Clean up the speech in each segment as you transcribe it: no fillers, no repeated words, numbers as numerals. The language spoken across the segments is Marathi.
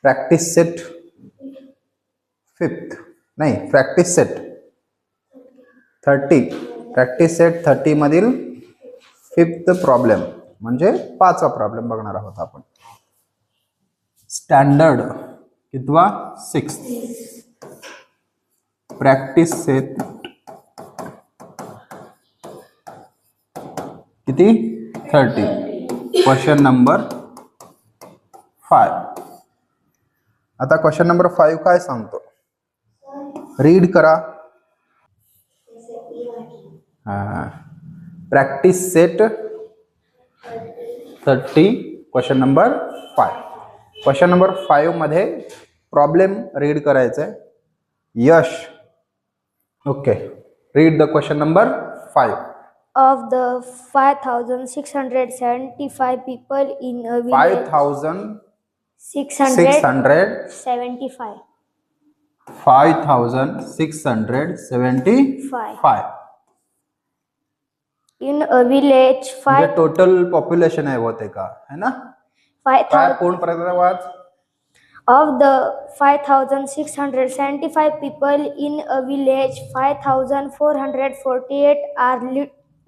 प्रॅक्टिस सेट फिफ्थ नाही प्रॅक्टिस सेट 30 प्रॅक्टिस सेट 30 मधील फिफ्थ प्रॉब्लेम म्हणजे 5वा प्रॉब्लेम बघणार आहोत आपण. स्टँडर्ड कितवा 6 प्रॅक्टिस सेट किती 30 क्वेश्चन नंबर 5. आता क्वेश्चन नंबर 5 काय सांगतो रीड करा. Practice set 30 question number 5. Question number 5 मध्ये प्रॉब्लेम रीड करायचा आहे. Yash okay read the question number 5. Of the 5,675 people in a village, 5,675 in a village, म्हणजे टोटल पॉप्युलेशन आहे होते का है ना. 5,000 कोण पर्यंत वाच. of the 5,675 people in a village, 5,448 are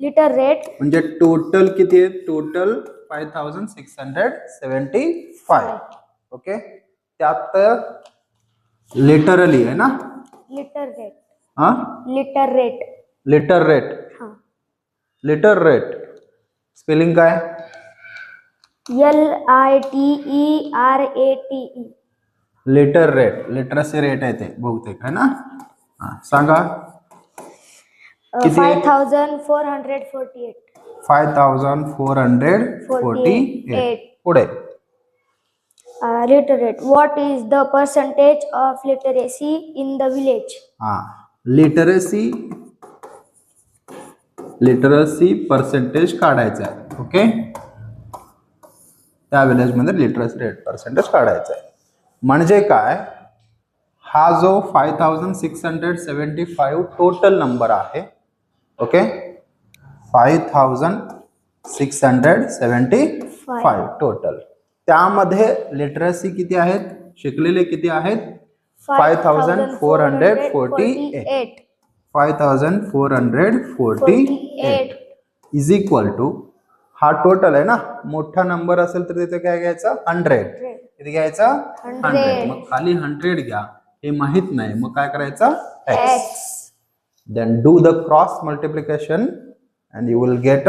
literate. म्हणजे टोटल किती आहे टोटल 5,675 ओके. त्यात लिटरली आहे ना Literate. हा Literate. Litre rate. हाँ. लिटर रेट स्पेलिंग काय LITERATE. Litre rate literacy rate आहे ते बहुतेक है ना. सांगा किती 5,448. 5,448 पुढे. Literate. What is the percentage of literacy in the village? Literacy percentage काढायचा आहे. ओके त्या विलेज मध्ये लिटरसी रेट पर्सेंटेज काढायचा आहे. म्हणजे काय हा जो 5,675 टोटल नंबर आहे. ओके 5,675 टोटल त्यामध्ये लिटरसी किती आहेत शिकलेले किती आहेत 5,448 5,448 इज इक्वल टू हा टोटल आहे ना मोठा नंबर असेल तर तिथे काय घ्यायचं 100 किती घ्यायचं 100. मग खाली 100 घ्या हे माहित नाही मग काय करायचं x. Then do the cross multiplication and you will get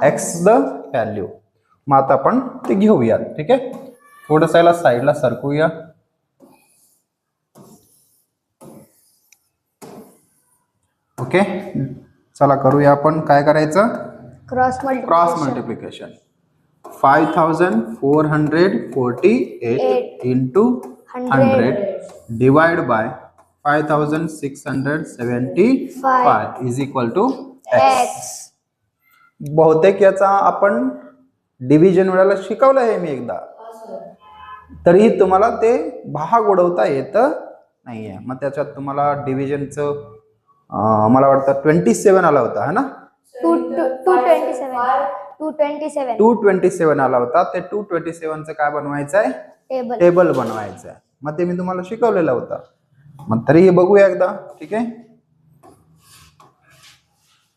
x the value. मग आता आपण ते घेऊया. ठीक आहे थोडंसं याला साईडला सरकूया. ओके चला करूया आपण काय करायचं cross multiplication. 5,448 into 100 divide by 5,675 is equal to x. बहुतेक याचा आपण डिव्हिजन वेळेला शिकवलं आहे मी एकदा तरी तुम्हाला ते भाग उडवता येत नाहीये. मग त्याच्यात तुम्हाला डिव्हिजनचं मला वाटतं 27 आला होता है ना 227 आला होता. ते 227चं काय बनवायचं आहे टेबल बनवायचं आहे. मग ते मी तुम्हाला शिकवलेलं होतं. मग तरी हे बघूया एकदा. ठीक आहे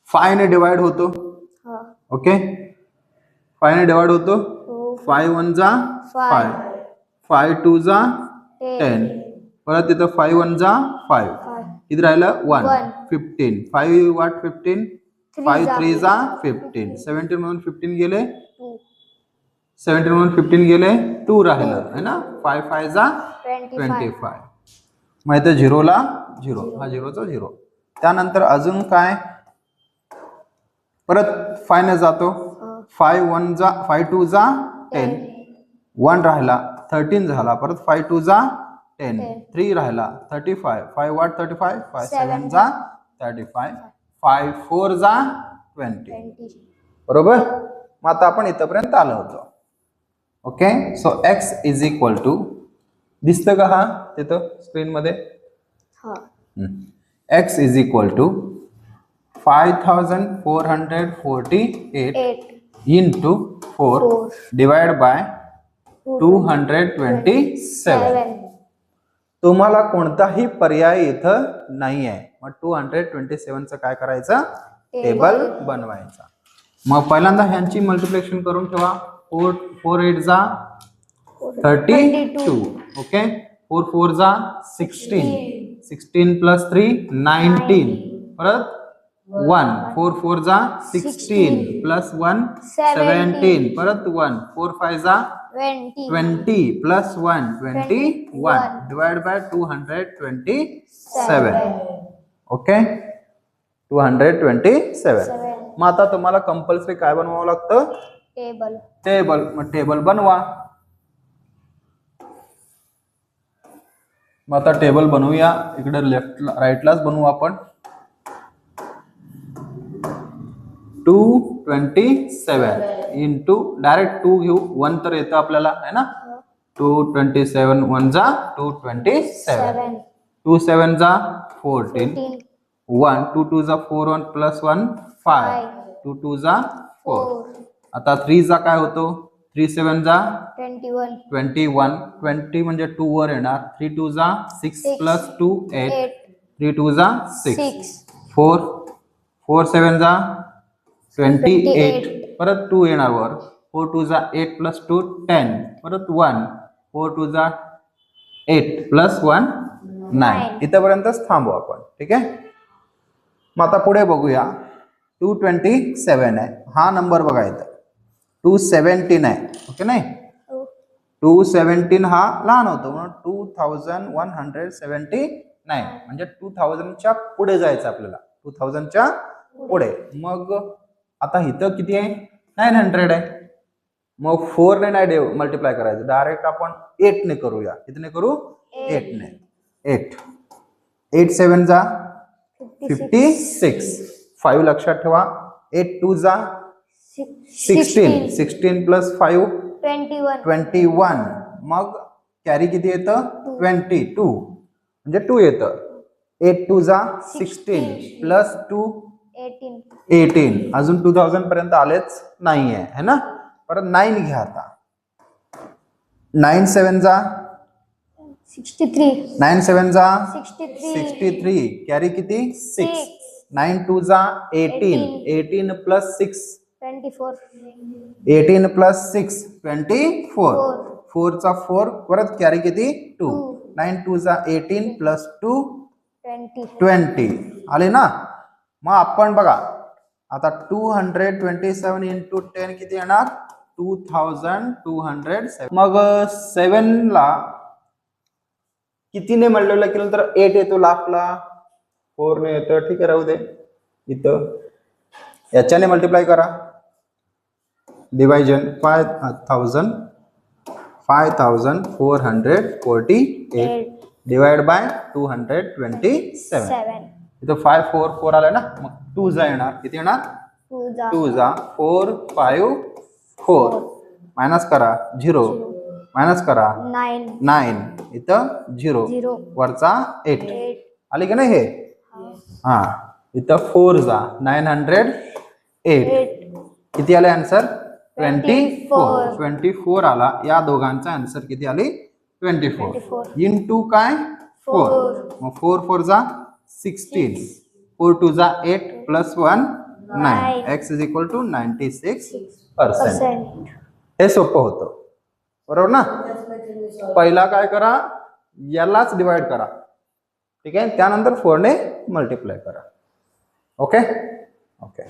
5 ने डिवाइड होतो. ओके 5 ने डिवाइड होतो. 5 1 जा 5 5 2 जा 10 परत तिथं 5 1 जा 5 किती राहिलं 1 15 5 वाट 15 5 3 जा 15 17 मधून 15 गेले 17 मधून 15 गेले 2 राहिलं है ना 5 5 जा 25 मग इथं 0 ला 0 हा 0चा 0. त्यानंतर अजून काय परत 5 ने जातो 5 1 जा 5 2 जा 10 1 राहिला 13 झाला परत 5 2 जा 10 3 राहिला 35 5 वाट 35 5 7 जा 35 5 4 जा 20 बरोबर. मग आता आपण इथपर्यंत आलो होतो. Okay so x is equal to दिसतं का हा तिथं स्क्रीन मध्ये x is equal to 5,448 into 4 divided by 227. तुम्हाला कोणताही पर्याय इथं नाही आहे. मग 227चं काय करायचं, टेबल बनवायचा. मग पहिल्यांदा ह्यांची मल्टिप्लिकेशन करून ठेवा. 4 8 जा 32. ओके, 4 4 जा 16. 16 प्लस 3 19. परत 1 4 4 जा 16 प्लस 1 17. परत 1 4 5 जा 20 प्लस 1 21 डिवाइड बाय 227. ओके, 227. मग आता तुम्हाला कंपल्सरी काय बनवावं लागतं, टेबल. मग टेबल बनवा. मग आता टेबल बनवूया. इकडे लेफ्ट राईटलाच बनवू आपण. 227 इंटू डायरेक्ट 2 घेऊ. 1 तर येतं आपल्याला आहे ना. 227 1 जा 227. 2 7 जा 14. 1 2 2 जा 4 1 प्लस 1 5. 2 2 जा 4. आता 3 जा काय होतो, 3 7 जा 21. 20 म्हणजे 2 वर येणार. 3 2 जा 6 प्लस 2 8. 3 2 जा 6. 4 7 जा 28. परत 2 येणार वर. 4 2 जा 8 प्लस 2 10. परत 1 4 2 जा 8 प्लस 1 9. इथपर्यंतच थांबू आपण. ठीक आहे. मग आता पुढे बघूया. 227 आहे हा नंबर बघा इथं. 217 आहे. ओके नाही, 217 हा लहान होतो म्हणून 2179 म्हणजे 2000च्या पुढे जायचं आपल्याला. 2000च्या पुढे. मग आता इथं किती आहे, 900 आहे. मग 4 ने नाही मल्टिप्लाय करायचं, डायरेक्ट आपण 8 ने करूया. कितने करू, 8 ने. 8 7 जा 56. 5 लक्षात ठेवा. 8 2 जा 16. 16 प्लस 5 21. मग कॅरी किती येतं, 22 म्हणजे 2 येतं. 8 2 जा 16 प्लस 2 18. अजून 2000 पर्यंत आलेच नाहीये है ना. परत 9 घ्या आता. 9 7 जा 63. 9 7 जा 63. कॅरी किती 6. 9 2 जा 18. 18 प्लस 6 24. 18 प्लस 6 24. 4 चा 4. परत कॅरी किती 2. 9 2 जा 18 प्लस 2 20. आले ना. मग आपण बघा आता 227 इंटू 10 किती येणार, 2207. मग 7 ला कितीने मल्टिप्लाय केलं तर 8 येतो लास्टला. 4 ने येतं. ठीक आहे, राहू दे. इथं याच्याने मल्टिप्लाय करा. डिवायजन 5448 डिवाइड बाय 227. इथं 5 4 4 आलं ना. मग 2 जा येणार. किती येणार, 2 जा 4 5 4. मायनस करा 0. मायनस करा 9. इथं 0 वरचा 8. आली की नाही हे. हा, इथं 4 जा 908. किती आले आन्सर, 24 आला. या दोघांचा आन्सर किती आली, 24 इंटू काय 4. मग 4 4 जा 16. 4 2 जा 8 plus 1 9. x is equal to 96%. हे सोपं होतं, बरोबर ना. पहिला काय करा, यालाच डिवाइड करा. ठीक आहे, त्यानंतर 4 ने मल्टिप्लाय करा. Okay okay.